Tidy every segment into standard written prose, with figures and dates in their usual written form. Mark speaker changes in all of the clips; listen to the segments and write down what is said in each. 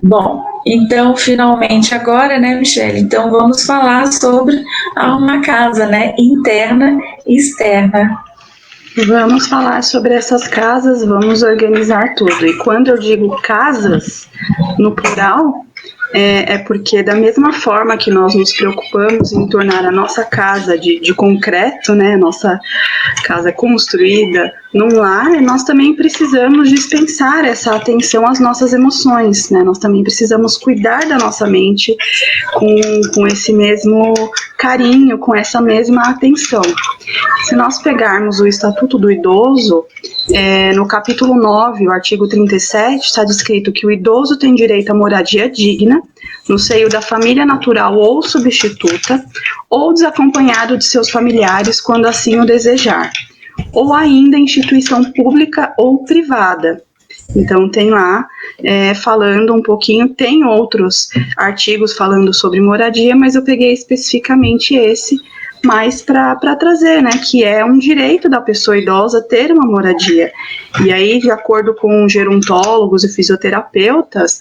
Speaker 1: Bom, então finalmente agora, né, Michele? Então vamos falar sobre uma casa, né, interna e externa.
Speaker 2: Vamos falar sobre essas casas, vamos organizar tudo. E quando eu digo casas, no plural, é porque da mesma forma que nós nos preocupamos em tornar a nossa casa de concreto, né, nossa casa construída num lar, nós também precisamos dispensar essa atenção às nossas emoções, né? Nós também precisamos cuidar da nossa mente com esse mesmo carinho, com essa mesma atenção. Se nós pegarmos o Estatuto do Idoso, no capítulo 9, o artigo 37, está descrito que o idoso tem direito à moradia digna, no seio da família natural ou substituta, ou desacompanhado de seus familiares, quando assim o desejar, ou ainda instituição pública ou privada. Então tem lá, falando um pouquinho, tem outros artigos falando sobre moradia, mas eu peguei especificamente esse, mas para trazer, né, que é um direito da pessoa idosa ter uma moradia. E aí, de acordo com gerontólogos e fisioterapeutas,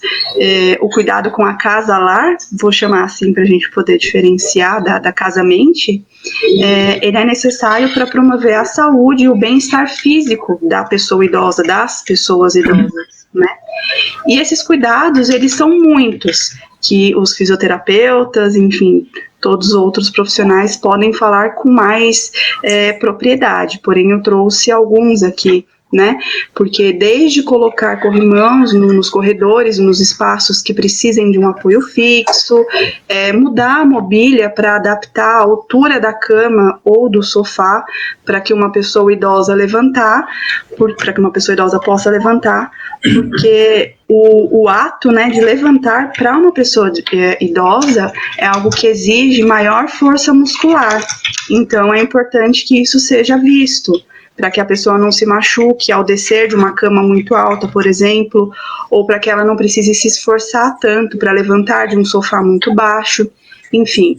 Speaker 2: o cuidado com a casa-lar, vou chamar assim para a gente poder diferenciar da casa-mente, ele é necessário para promover a saúde e o bem-estar físico da pessoa idosa, das pessoas idosas, né? E esses cuidados, eles são muitos, que os fisioterapeutas, enfim, todos os outros profissionais podem falar com mais propriedade, porém eu trouxe alguns aqui, né? Porque desde colocar corrimãos nos corredores, nos espaços que precisem de um apoio fixo, mudar a mobília para adaptar a altura da cama ou do sofá para que uma pessoa idosa possa levantar, porque o ato, né, de levantar para uma pessoa idosa é algo que exige maior força muscular. Então é importante que isso seja visto, para que a pessoa não se machuque ao descer de uma cama muito alta, por exemplo, ou para que ela não precise se esforçar tanto para levantar de um sofá muito baixo, enfim.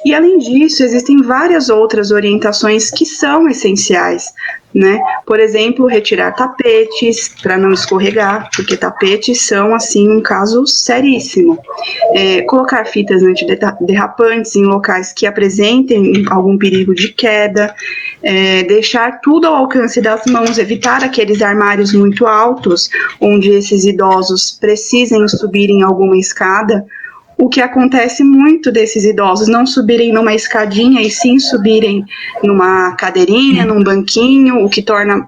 Speaker 2: E além disso, existem várias outras orientações que são essenciais, né? Por exemplo, retirar tapetes para não escorregar, porque tapetes são, assim, um caso seríssimo. Colocar fitas antiderrapantes em locais que apresentem algum perigo de queda, deixar tudo ao alcance das mãos, evitar aqueles armários muito altos, onde esses idosos precisem subir em alguma escada. O que acontece muito desses idosos não subirem numa escadinha e sim subirem numa cadeirinha, num banquinho, o que torna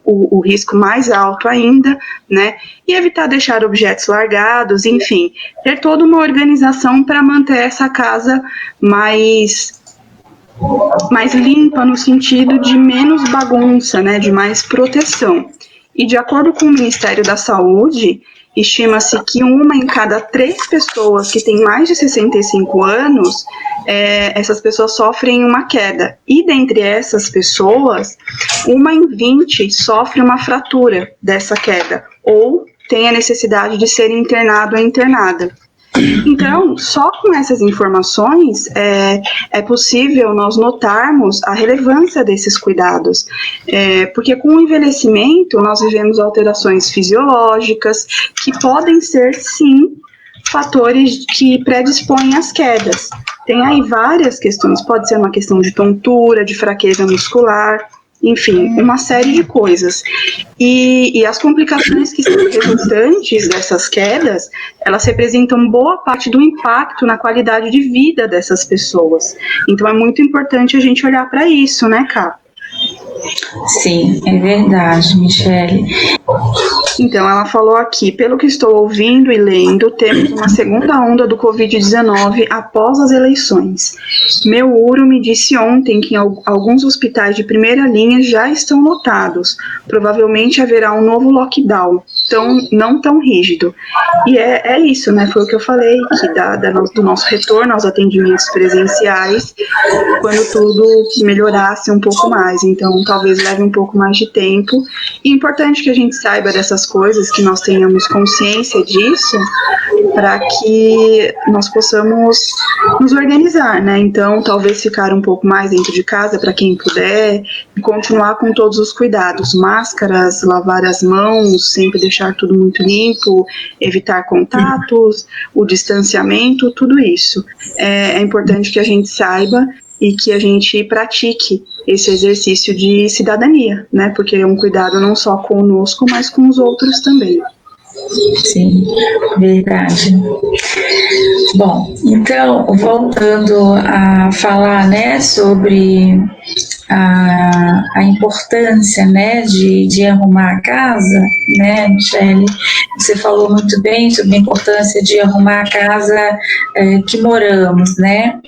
Speaker 2: o risco mais alto ainda, né? E evitar deixar objetos largados, enfim, ter toda uma organização para manter essa casa mais limpa, no sentido de menos bagunça, né? De mais proteção. E de acordo com o Ministério da Saúde, estima-se que 1 em cada 3 pessoas que têm mais de 65 anos, essas pessoas sofrem uma queda. E dentre essas pessoas, 1 em 20 sofre uma fratura dessa queda, ou tem a necessidade de ser internado ou internada. Então, só com essas informações é possível nós notarmos a relevância desses cuidados, porque com o envelhecimento nós vivemos alterações fisiológicas que podem ser, sim, fatores que predispõem às quedas. Tem aí várias questões, pode ser uma questão de tontura, de fraqueza muscular, enfim, uma série de coisas. E as complicações que são resultantes dessas quedas, elas representam boa parte do impacto na qualidade de vida dessas pessoas. Então é muito importante a gente olhar para isso, né, Ká?
Speaker 1: Sim, é verdade, Michele.
Speaker 2: Então, ela falou aqui, pelo que estou ouvindo e lendo, temos uma segunda onda do Covid-19 após as eleições. Meu Uro me disse ontem que alguns hospitais de primeira linha já estão lotados. Provavelmente haverá um novo lockdown, não tão rígido. E é isso, né? Foi o que eu falei, que do nosso retorno aos atendimentos presenciais, quando tudo melhorasse um pouco mais. Então, talvez leve um pouco mais de tempo. E é importante que a gente saiba dessas coisas, que nós tenhamos consciência disso, para que nós possamos nos organizar, né? Então, talvez ficar um pouco mais dentro de casa, para quem puder, e continuar com todos os cuidados, máscaras, lavar as mãos, sempre deixar deixar tudo muito limpo, evitar contatos, o distanciamento, tudo isso. É importante que a gente saiba e que a gente pratique esse exercício de cidadania, né? Porque é um cuidado não só conosco, mas com os outros também.
Speaker 1: Sim, verdade. Bom, então, voltando a falar, né, sobre a importância, né, de arrumar a casa, né, Michele? Você falou muito bem sobre a importância de arrumar a casa que moramos, né?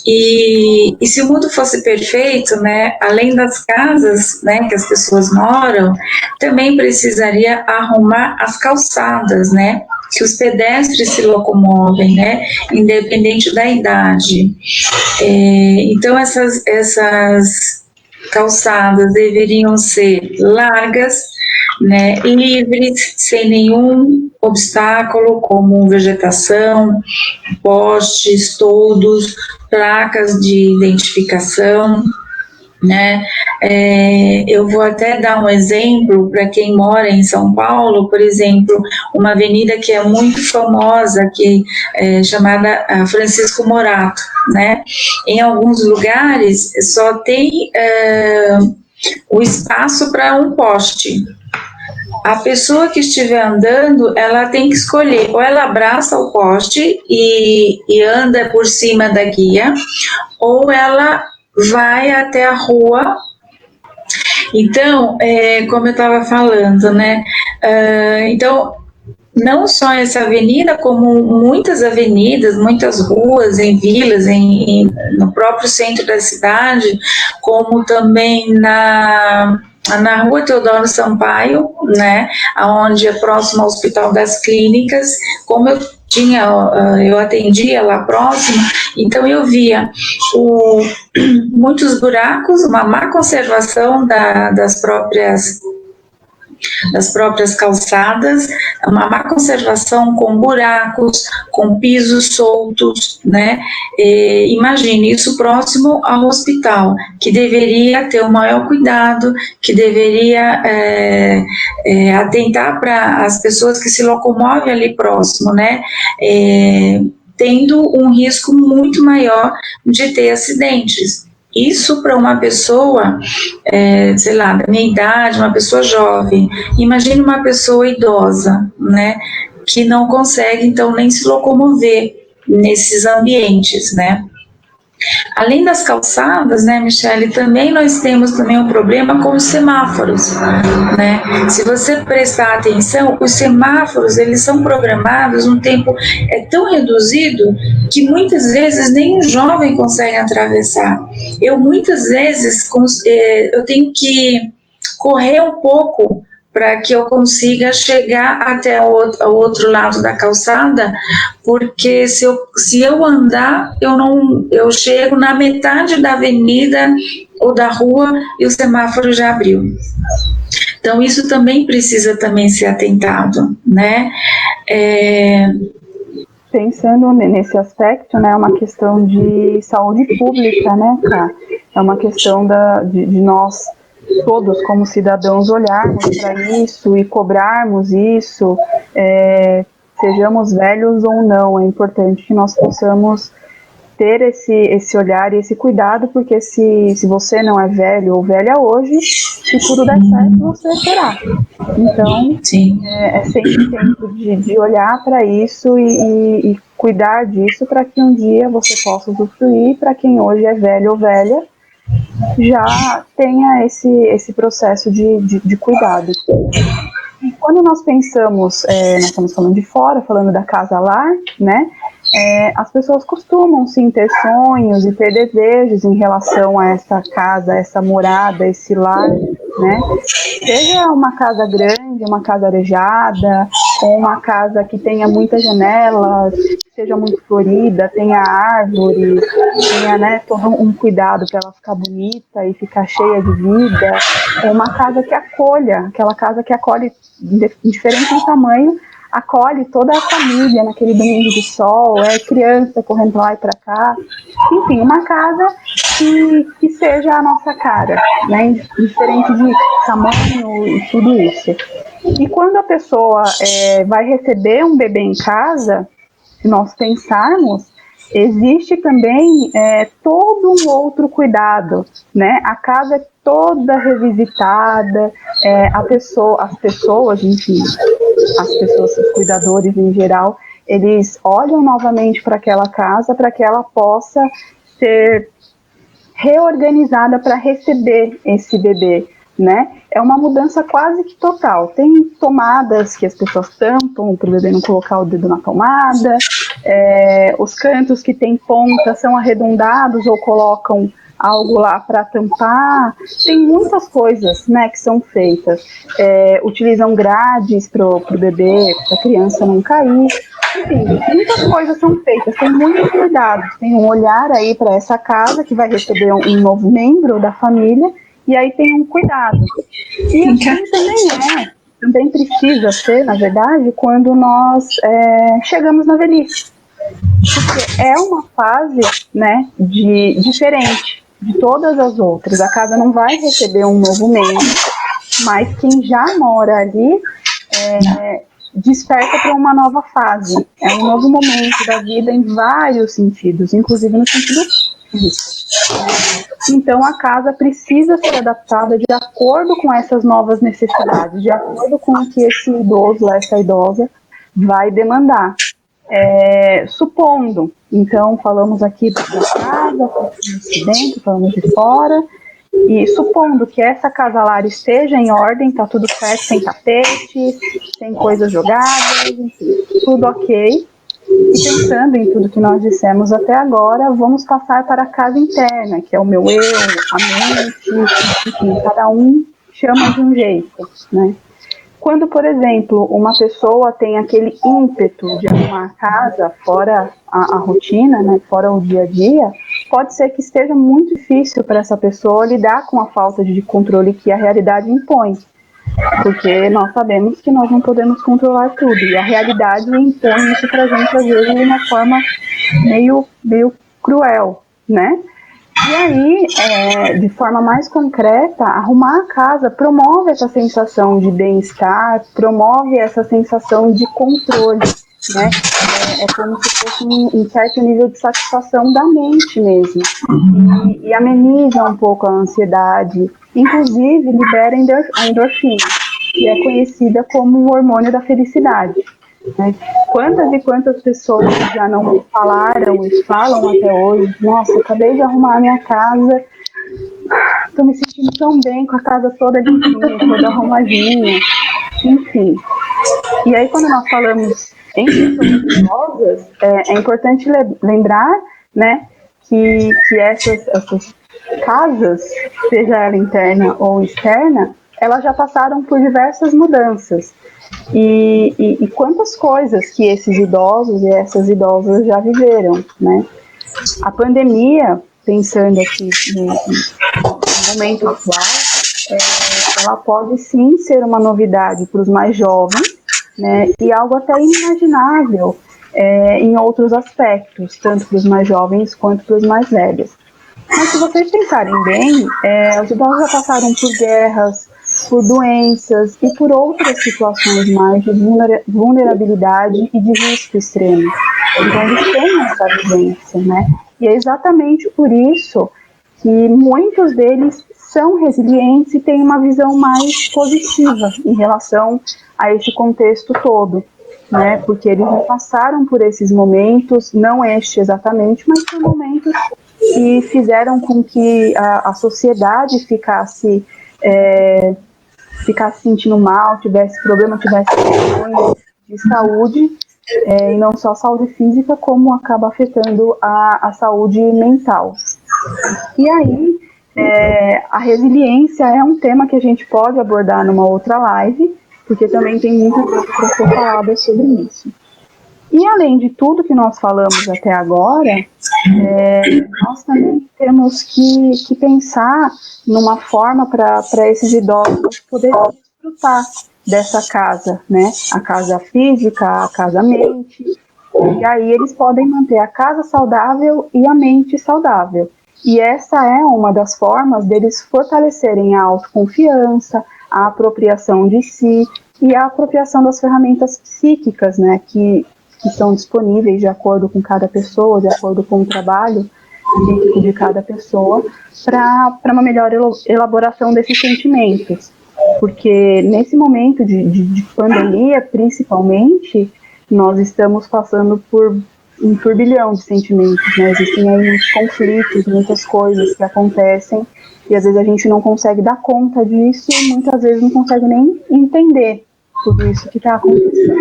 Speaker 1: E se o mundo fosse perfeito, né, além das casas, né, que as pessoas moram, também precisaria arrumar as calçadas, né, que os pedestres se locomovem, né, independente da idade. Então essas calçadas deveriam ser largas, né, livres, sem nenhum obstáculo, como vegetação, postes, toldos, placas de identificação, né? Eu vou até dar um exemplo para quem mora em São Paulo, por exemplo, uma avenida que é muito famosa, que é chamada Francisco Morato, né? Em alguns lugares só tem o espaço para um poste. A pessoa que estiver andando, ela tem que escolher, ou ela abraça o poste e anda por cima da guia, ou ela vai até a rua. Então, como eu estava falando, né? Então, não só essa avenida, como muitas avenidas, muitas ruas em vilas, no próprio centro da cidade, como também na rua Teodoro Sampaio, né, onde é próximo ao Hospital das Clínicas. Como eu atendia lá próximo, então eu via muitos buracos, uma má conservação das próprias calçadas, uma má conservação com buracos, com pisos soltos, né? Imagine isso próximo ao hospital, que deveria ter o maior cuidado, que deveria atentar para as pessoas que se locomovem ali próximo, né? Tendo um risco muito maior de ter acidentes. Isso para uma pessoa, sei lá, da minha idade, uma pessoa jovem. Imagine uma pessoa idosa, né, que não consegue, então, nem se locomover nesses ambientes, né. Além das calçadas, né, Michele, também nós temos também um problema com os semáforos, né? Se você prestar atenção, os semáforos, eles são programados um tempo tão reduzido que muitas vezes nem um jovem consegue atravessar. Eu muitas vezes eu tenho que correr um pouco para que eu consiga chegar até o outro lado da calçada, porque se eu andar, eu chego na metade da avenida ou da rua e o semáforo já abriu. Então isso também precisa também ser atentado, né?
Speaker 2: Pensando nesse aspecto, né, é uma questão de saúde pública, né, Ká? É uma questão de nós todos como cidadãos olharmos para isso e cobrarmos isso, sejamos velhos ou não. É importante que nós possamos ter esse olhar e esse cuidado, porque se você não é velho ou velha hoje, se tudo der certo, você terá. Então, é sempre tempo de olhar para isso e cuidar disso para que um dia você possa usufruir, para quem hoje é velho ou velha, já tenha esse processo de cuidado. E quando nós pensamos, nós estamos falando de fora, falando da casa-lar, né? As pessoas costumam sim ter sonhos e ter desejos em relação a essa casa, essa morada, esse lar, né? Seja uma casa grande, uma casa arejada, ou uma casa que tenha muitas janelas, seja muito florida, tenha árvores, tenha, né, todo um cuidado para ela ficar bonita e ficar cheia de vida. É uma casa que acolha, aquela casa que acolhe, diferente do tamanho, acolhe toda a família naquele domingo de sol, criança correndo lá e para cá. Enfim, uma casa que seja a nossa cara, né, diferente de tamanho e tudo isso. E quando a pessoa vai receber um bebê em casa, se nós pensarmos, existe também todo um outro cuidado, né? A casa é toda revisitada, as pessoas, enfim, os cuidadores em geral, eles olham novamente para aquela casa para que ela possa ser reorganizada para receber esse bebê, né? É uma mudança quase que total. Tem tomadas que as pessoas tampam para o bebê não colocar o dedo na tomada, os cantos que tem ponta são arredondados ou colocam algo lá para tampar. Tem muitas coisas, né, que são feitas. Utilizam grades para o bebê, para a criança não cair. Enfim, muitas coisas são feitas, tem muitos cuidados, tem um olhar aí para essa casa que vai receber um novo membro da família, e aí tem um cuidado. E assim também precisa ser, na verdade, quando nós chegamos na velhice. Porque é uma fase, né, diferente de todas as outras. A casa não vai receber um novo membro, mas quem já mora ali desperta para uma nova fase. É um novo momento da vida em vários sentidos, inclusive no sentido físico. Então a casa precisa ser adaptada de acordo com essas novas necessidades, de acordo com o que esse idoso, essa idosa vai demandar. Supondo, então falamos aqui da casa, falamos de dentro, falamos de fora, e supondo que essa casa lar esteja em ordem, está tudo certo, sem tapete, sem coisas jogadas, enfim, tudo ok. E pensando em tudo que nós dissemos até agora, vamos passar para a casa interna, que é o meu eu, a mente, enfim, cada um chama de um jeito, né? Quando, por exemplo, uma pessoa tem aquele ímpeto de arrumar a casa fora a rotina, né, fora o dia a dia, pode ser que esteja muito difícil para essa pessoa lidar com a falta de controle que a realidade impõe. Porque nós sabemos que nós não podemos controlar tudo, e a realidade impõe isso para a gente, às vezes, de uma forma meio cruel, né? E aí, de forma mais concreta, arrumar a casa promove essa sensação de bem-estar, promove essa sensação de controle, né? É como se fosse um certo nível de satisfação da mente mesmo. E ameniza um pouco a ansiedade, inclusive libera a endorfina, que é conhecida como o hormônio da felicidade. Né? Quantas e quantas pessoas já não me falaram e falam até hoje: nossa, acabei de arrumar a minha casa, estou me sentindo tão bem com a casa toda limpinha, toda arrumadinha, enfim. E aí, quando nós falamos em pessoas idosas, é importante lembrar, né, que essas casas, seja ela interna ou externa, elas já passaram por diversas mudanças. E quantas coisas que esses idosos e essas idosas já viveram, né? A pandemia, pensando aqui no momento atual, ela pode sim ser uma novidade para os mais jovens, né? E algo até inimaginável em outros aspectos, tanto para os mais jovens quanto para os mais velhos. Mas se vocês pensarem bem, os idosos já passaram por guerras, por doenças e por outras situações mais de vulnerabilidade e de risco extremo. Então eles têm essa vivência, né? E é exatamente por isso que muitos deles são resilientes e têm uma visão mais positiva em relação a esse contexto todo, né? Porque eles já passaram por esses momentos, não este exatamente, mas por momentos que fizeram com que a sociedade ficasse se sentindo mal, tivesse problema, tivesse questões de saúde, e não só a saúde física, como acaba afetando a saúde mental. E aí, a resiliência é um tema que a gente pode abordar numa outra live, porque também tem muita coisa para ser falada sobre isso. E além de tudo que nós falamos até agora, nós também temos que pensar numa forma para esses idosos poderem desfrutar dessa casa, né? A casa física, a casa mente, e aí eles podem manter a casa saudável e a mente saudável. E essa é uma das formas deles fortalecerem a autoconfiança, a apropriação de si e a apropriação das ferramentas psíquicas, né, que são disponíveis de acordo com cada pessoa, de acordo com o trabalho psíquico de cada pessoa, para uma melhor elaboração desses sentimentos. Porque nesse momento de pandemia, principalmente, nós estamos passando por um turbilhão de sentimentos, né? Existem aí muitos conflitos, muitas coisas que acontecem, e às vezes a gente não consegue dar conta disso, e muitas vezes não consegue nem entender tudo isso que está acontecendo.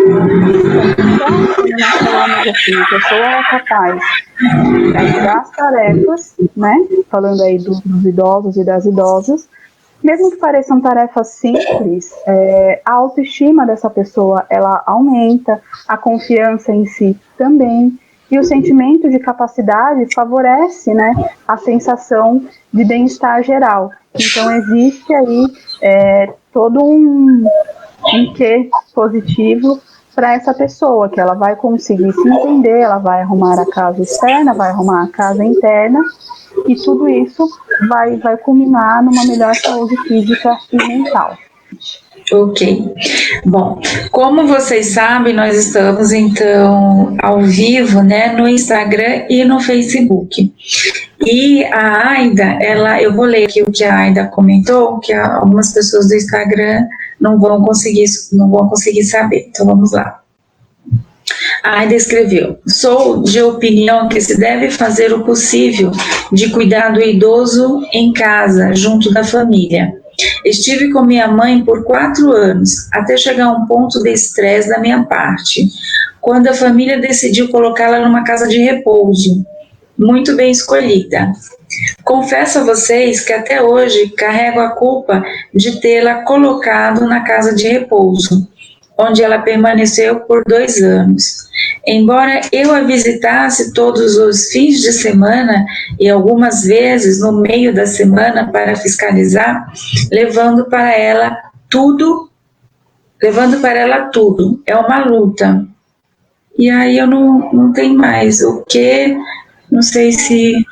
Speaker 2: Então, quando nós falamos assim, a pessoa é capaz de ajudar as tarefas, né? Falando aí dos idosos e das idosas, mesmo que pareçam tarefas simples, a autoestima dessa pessoa, ela aumenta, a confiança em si também, e o sentimento de capacidade favorece, né, a sensação de bem-estar geral. Então, existe aí todo um quê positivo para essa pessoa, que ela vai conseguir se entender, ela vai arrumar a casa externa, vai arrumar a casa interna, e tudo isso vai culminar numa melhor saúde física e mental.
Speaker 1: Ok. Bom, como vocês sabem, nós estamos então ao vivo, né, no Instagram e no Facebook. E a Aida, eu vou ler aqui o que a Aida comentou, que algumas pessoas do Instagram não vão conseguir saber. Então vamos lá. A Aida escreveu: sou de opinião que se deve fazer o possível de cuidar do idoso em casa, junto da família. Estive com minha mãe por 4 anos, até chegar a um ponto de estresse da minha parte, quando a família decidiu colocá-la numa casa de repouso, muito bem escolhida. Confesso a vocês que até hoje carrego a culpa de tê-la colocado na casa de repouso, onde ela permaneceu por 2 anos. Embora eu a visitasse todos os fins de semana e algumas vezes no meio da semana para fiscalizar, levando para ela tudo, é uma luta. E aí eu não tenho mais o que, não sei se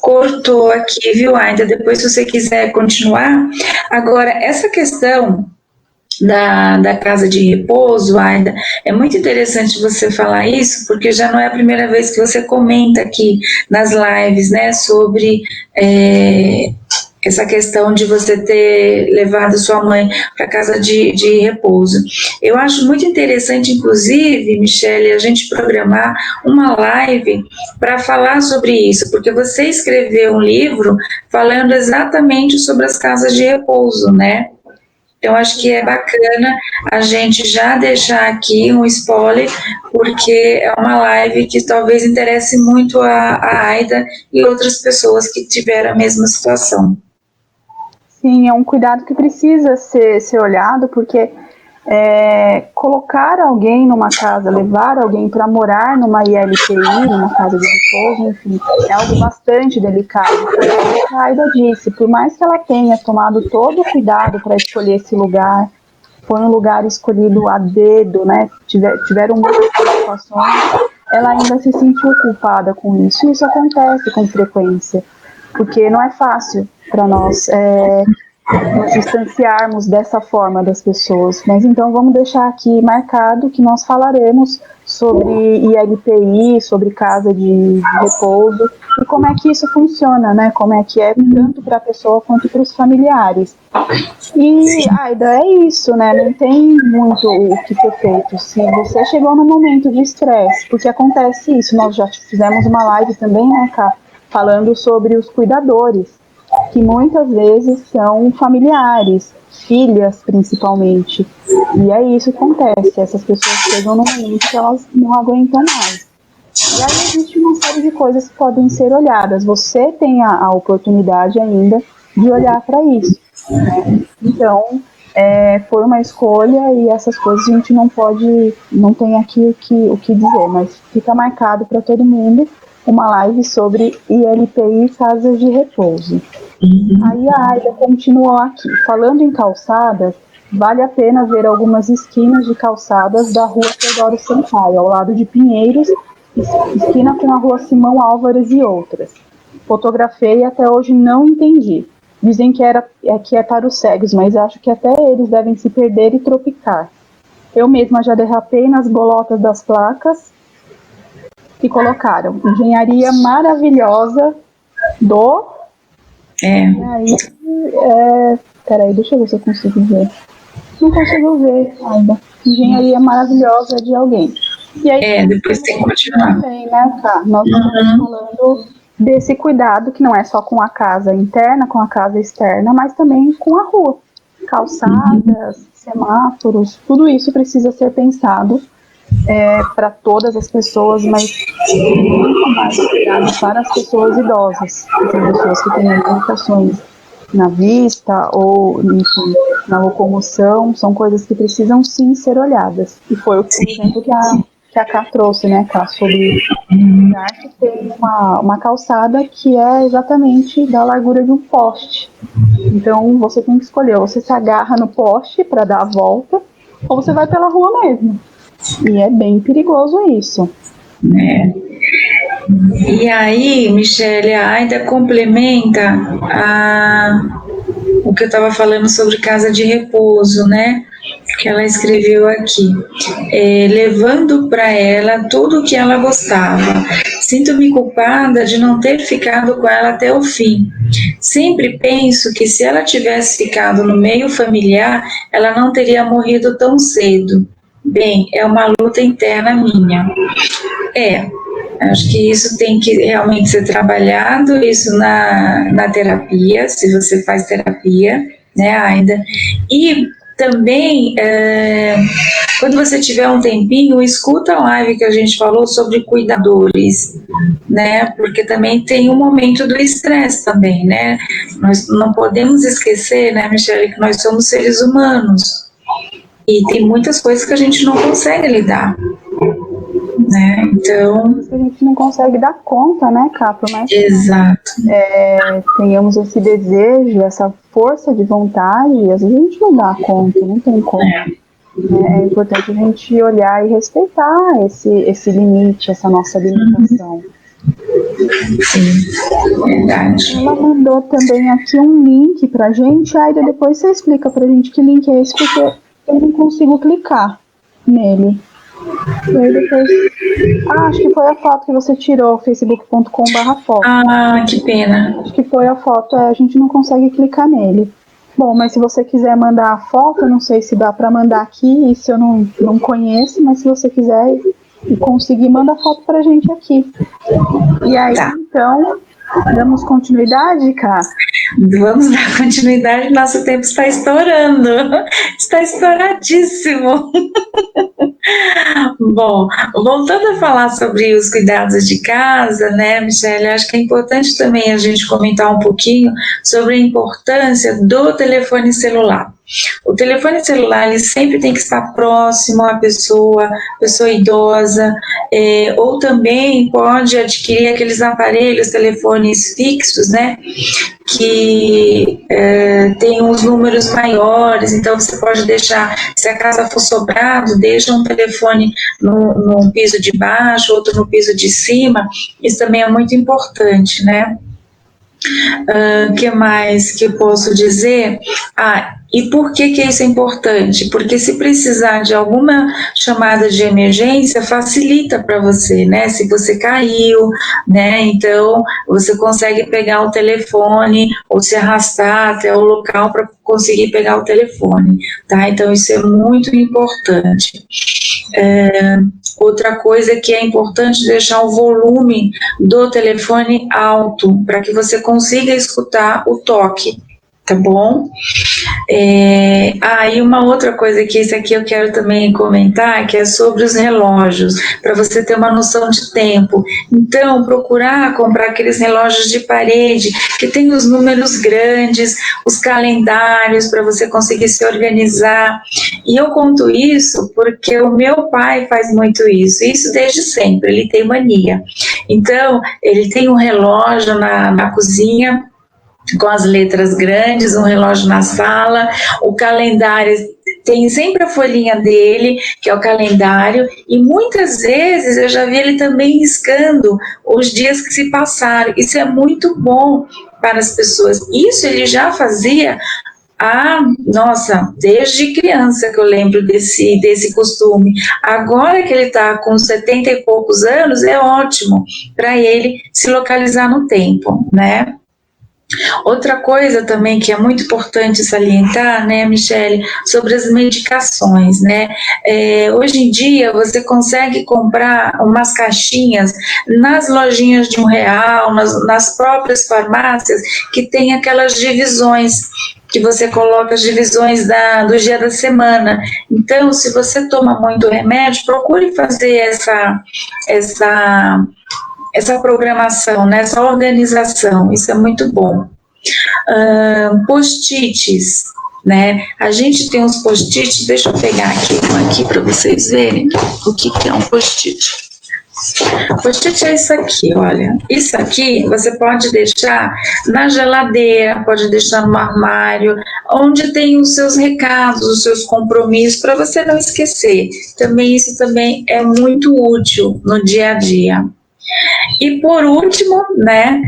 Speaker 1: cortou aqui, viu, Aida? Depois, se você quiser continuar. Agora, essa questão da casa de repouso, Aida, é muito interessante você falar isso, porque já não é a primeira vez que você comenta aqui nas lives, né, sobre essa questão de você ter levado sua mãe para casa de repouso. Eu acho muito interessante, inclusive, Michele, a gente programar uma live para falar sobre isso, porque você escreveu um livro falando exatamente sobre as casas de repouso, né? Então, acho que é bacana a gente já deixar aqui um spoiler, porque é uma live que talvez interesse muito a Aida e outras pessoas que tiveram a mesma situação.
Speaker 2: Sim, é um cuidado que precisa ser olhado, porque colocar alguém numa casa, levar alguém para morar numa ILPI, numa casa de repouso, enfim, é algo bastante delicado. Foi o que a Aida disse, por mais que ela tenha tomado todo o cuidado para escolher esse lugar, foi um lugar escolhido a dedo, né? Tiveram muitas preocupações, ela ainda se sentiu culpada com isso, e isso acontece com frequência, porque não é fácil para nós nos distanciarmos dessa forma das pessoas. Mas então vamos deixar aqui marcado que nós falaremos sobre ILPI, sobre casa de repouso, e como é que isso funciona, né? Como é que é tanto para a pessoa quanto para os familiares. E, Aida, é isso, né? Não tem muito o que ser feito. Se você chegou num momento de estresse, porque acontece isso, nós já fizemos uma live também, né, Cá, falando sobre os cuidadores, que muitas vezes são familiares, filhas principalmente. E é isso que acontece, essas pessoas chegam num momento que elas não aguentam mais. E aí existe uma série de coisas que podem ser olhadas. Você tem a oportunidade ainda de olhar para isso, né? Então, foi uma escolha, e essas coisas a gente não tem aqui o que dizer, mas fica marcado para todo mundo uma live sobre ILPI, casas de repouso. Aí a Aida continuou aqui. Falando em calçadas, vale a pena ver algumas esquinas de calçadas da rua Teodoro Sampaio, ao lado de Pinheiros, esquina com a rua Simão Álvares e outras. Fotografei e até hoje não entendi. Dizem que é para os cegos, mas acho que até eles devem se perder e tropicar. Eu mesma já derrapei nas bolotas das placas que colocaram. Engenharia maravilhosa do... E aí, peraí, deixa eu ver se eu consigo ver. Não consigo ver ainda. Engenharia maravilhosa de alguém. E aí,
Speaker 1: depois tem que continuar.
Speaker 2: Também, né, tá? Nós estamos falando desse cuidado que não é só com a casa interna, com a casa externa, mas também com a rua. Calçadas, semáforos, tudo isso precisa ser pensado para todas as pessoas, mas muito mais cuidado para as pessoas idosas, as pessoas que têm limitações na vista ou, enfim, na locomoção, são coisas que precisam sim ser olhadas. E foi o exemplo que a Ká trouxe, né, Ká, sobre um lugar que tem uma calçada que é exatamente da largura de um poste. Então você tem que escolher, ou você se agarra no poste para dar a volta, ou você vai pela rua mesmo. E é bem perigoso isso.
Speaker 1: E aí, Michele, a Aida complementa o que eu estava falando sobre casa de repouso, né? Que ela escreveu aqui, levando para ela tudo o que ela gostava. Sinto-me culpada de não ter ficado com ela até o fim. Sempre penso que se ela tivesse ficado no meio familiar, ela não teria morrido tão cedo. Bem, é uma luta interna minha. Acho que isso tem que realmente ser trabalhado, isso na terapia, se você faz terapia, né, Aida? E também, quando você tiver um tempinho, escuta a live que a gente falou sobre cuidadores, né? Porque também tem um momento do estresse também, né? Nós não podemos esquecer, né, Michele, que nós somos seres humanos e tem muitas coisas que a gente não consegue lidar, né? Então,
Speaker 2: a gente não consegue dar conta, né, Ká? Mas
Speaker 1: exato.
Speaker 2: Tenhamos esse desejo, essa força de vontade, e às vezes a gente não dá conta, não tem como. É importante a gente olhar e respeitar esse limite, essa nossa limitação.
Speaker 1: Sim, verdade.
Speaker 2: Ela mandou também aqui um link pra gente, Aida, depois você explica pra gente que link é esse, porque eu não consigo clicar nele. E aí depois... acho que foi a foto que você tirou, facebook.com/foto.
Speaker 1: Que pena.
Speaker 2: Acho que foi a foto, a gente não consegue clicar nele. Bom, mas se você quiser mandar a foto, eu não sei se dá para mandar aqui, isso eu não conheço, mas se você quiser e conseguir, manda a foto pra gente aqui. E aí, então, damos continuidade, Ká?
Speaker 1: Vamos dar continuidade, nosso tempo está estourando, está estouradíssimo. Bom, voltando a falar sobre os cuidados de casa, né, Michele, acho que é importante também a gente comentar um pouquinho sobre a importância do telefone celular. O telefone celular ele sempre tem que estar próximo à pessoa idosa, ou também pode adquirir aqueles aparelhos, telefones fixos, né, que tem uns números maiores, então você pode deixar, se a casa for sobrado, deixa um telefone no piso de baixo, outro no piso de cima, isso também é muito importante, né? Que mais que eu posso dizer? E por que isso é importante? Porque se precisar de alguma chamada de emergência, facilita para você, né? Se você caiu, né? Então, você consegue pegar o telefone ou se arrastar até o local para conseguir pegar o telefone, tá? Então, isso é muito importante. Outra coisa que é importante deixar o volume do telefone alto para que você consiga escutar o toque, tá bom? E uma outra coisa que esse aqui eu quero também comentar, que é sobre os relógios, para você ter uma noção de tempo. Então, procurar comprar aqueles relógios de parede, que tem os números grandes, os calendários, para você conseguir se organizar. E eu conto isso porque o meu pai faz muito isso desde sempre, ele tem mania. Então, ele tem um relógio na cozinha, com as letras grandes, um relógio na sala, o calendário, tem sempre a folhinha dele, que é o calendário, e muitas vezes eu já vi ele também riscando os dias que se passaram. Isso é muito bom, para as pessoas. Isso ele já fazia desde criança que eu lembro desse costume. Agora que ele está com 70 e poucos anos, é ótimo para ele se localizar no tempo, né? Outra coisa também que é muito importante salientar, né, Michele, sobre as medicações, né? Hoje em dia você consegue comprar umas caixinhas nas lojinhas de R$1, nas próprias farmácias, que tem aquelas divisões, que você coloca as divisões do dia da semana. Então, se você toma muito remédio, procure fazer essa programação, né, essa organização, isso é muito bom. Post-its, né? A gente tem uns post-its, deixa eu pegar aqui para vocês verem o que é um post-it. Post-it é isso aqui, olha. Isso aqui você pode deixar na geladeira, pode deixar no armário, onde tem os seus recados, os seus compromissos, para você não esquecer. Isso também é muito útil no dia a dia. E por último, né,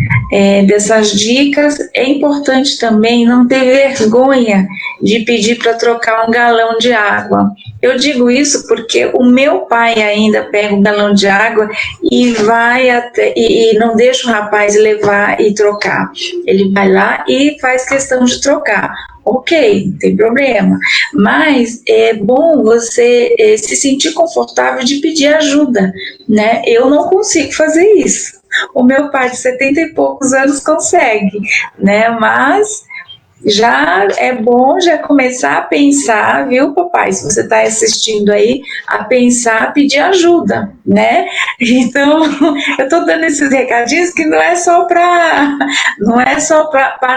Speaker 1: dessas dicas, é importante também não ter vergonha de pedir para trocar um galão de água. Eu digo isso porque o meu pai ainda pega um galão de água e vai e não deixa o rapaz levar e trocar. Ele vai lá e faz questão de trocar. Ok, não tem problema, mas é bom você se sentir confortável de pedir ajuda, né? Eu não consigo fazer isso. O meu pai de 70 e poucos anos consegue, né? Mas já é bom já começar a pensar, viu, papai, se você está assistindo aí, a pensar, a pedir ajuda, né? Então, eu estou dando esses recadinhos que não é só para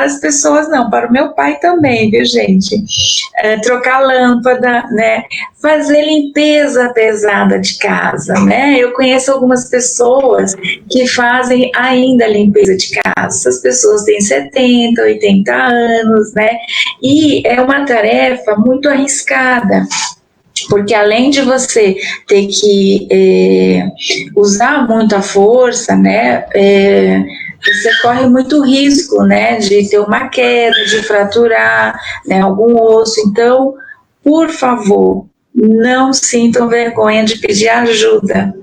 Speaker 1: as pessoas, não, para o meu pai também, viu, gente? Trocar lâmpada, né? Fazer limpeza pesada de casa, né? Eu conheço algumas pessoas que fazem ainda limpeza de casa. Essas pessoas têm 70, 80 anos, né? E é uma tarefa muito arriscada, porque além de você ter que usar muita força, né? Você corre muito risco, né? De ter uma queda, de fraturar, né, algum osso. Então, por favor, não sintam vergonha de pedir ajuda,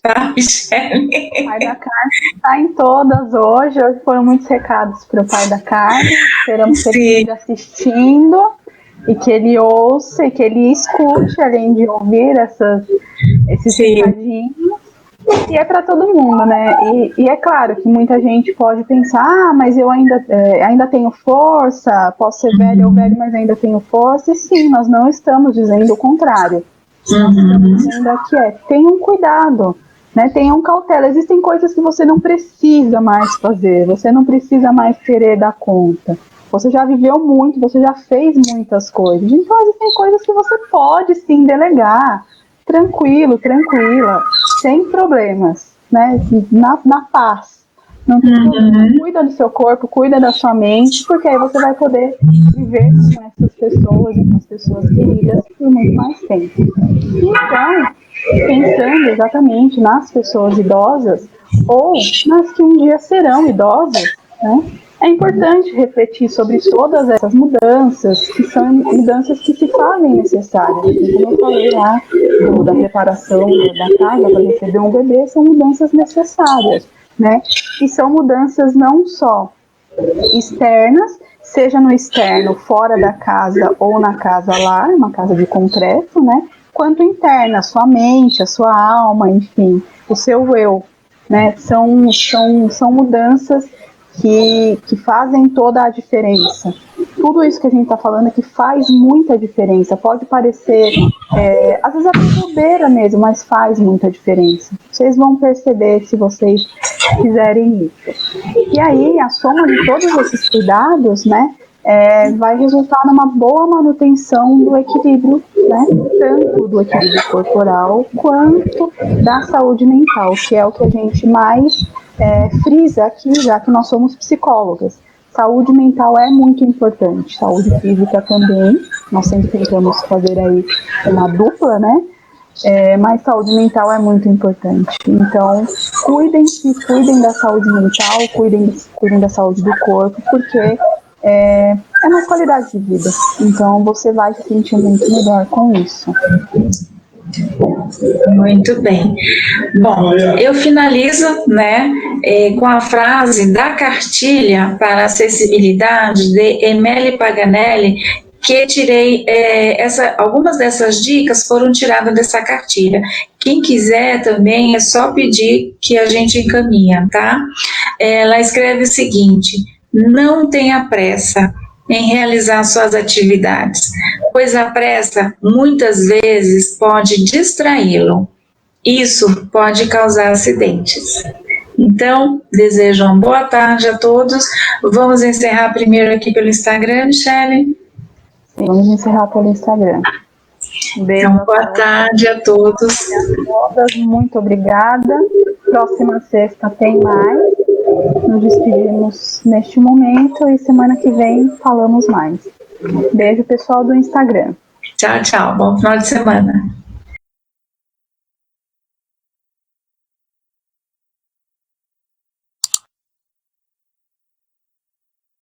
Speaker 1: tá, Michele?
Speaker 2: O pai da Carmen está em todas hoje. Hoje foram muitos recados para o pai da Carmen. Esperamos que ele esteja assistindo e que ele ouça e que ele escute, além de ouvir esses recadinhos. E é para todo mundo, né? E é claro que muita gente pode pensar, mas eu ainda tenho força, posso ser velho ou velho, mas ainda tenho força. E sim, nós não estamos dizendo o contrário. Nós estamos dizendo aqui tenham cuidado, né? Tenham cautela. Existem coisas que você não precisa mais fazer, você não precisa mais querer dar conta. Você já viveu muito, você já fez muitas coisas. Então existem coisas que você pode sim delegar. Tranquilo, tranquila, sem problemas, né? Na paz. Não tem problema. Cuida do seu corpo, cuida da sua mente, porque aí você vai poder viver com essas pessoas e com as pessoas queridas por muito mais tempo. Então, pensando exatamente nas pessoas idosas ou nas que um dia serão idosas, né? É importante refletir sobre todas essas mudanças, que são mudanças que se fazem necessárias. Como eu falei lá, da preparação da casa para receber um bebê, são mudanças necessárias, né? E são mudanças não só externas, seja no externo, fora da casa ou na casa lá, uma casa de concreto, né? Quanto interna, a sua mente, a sua alma, enfim, o seu eu, né? São mudanças que fazem toda a diferença. Tudo isso que a gente está falando é que faz muita diferença. Pode parecer, às vezes até bobeira mesmo, mas faz muita diferença. Vocês vão perceber se vocês fizerem isso. E aí, a soma de todos esses cuidados, né, vai resultar numa boa manutenção do equilíbrio, né, tanto do equilíbrio corporal quanto da saúde mental, que é o que a gente mais frisa aqui, já que nós somos psicólogas. Saúde mental é muito importante, saúde física também, nós sempre tentamos fazer aí uma dupla, né?
Speaker 3: mas saúde mental é muito importante. Então, cuidem-se, cuidem da saúde mental, cuidem da saúde do corpo, porque é mais qualidade de vida. Então, você vai se sentir muito melhor com isso.
Speaker 1: Muito bem. Bom, eu finalizo, né, com a frase da cartilha para acessibilidade de Emily Paganelli, que tirei, algumas dessas dicas foram tiradas dessa cartilha. Quem quiser também é só pedir que a gente encaminha, tá? Ela escreve o seguinte: não tenha pressa em realizar suas atividades, pois a pressa muitas vezes pode distraí-lo. Isso pode causar acidentes. Então, desejo uma boa tarde a todos. Vamos encerrar primeiro aqui pelo Instagram, Michele?
Speaker 3: Vamos encerrar pelo Instagram.
Speaker 1: Beijo. Então, boa tarde a todos.
Speaker 3: Muito obrigada. Próxima sexta tem mais. Nos despedimos neste momento e semana que vem falamos mais. Beijo, pessoal do Instagram.
Speaker 1: Tchau, tchau. Bom final de semana.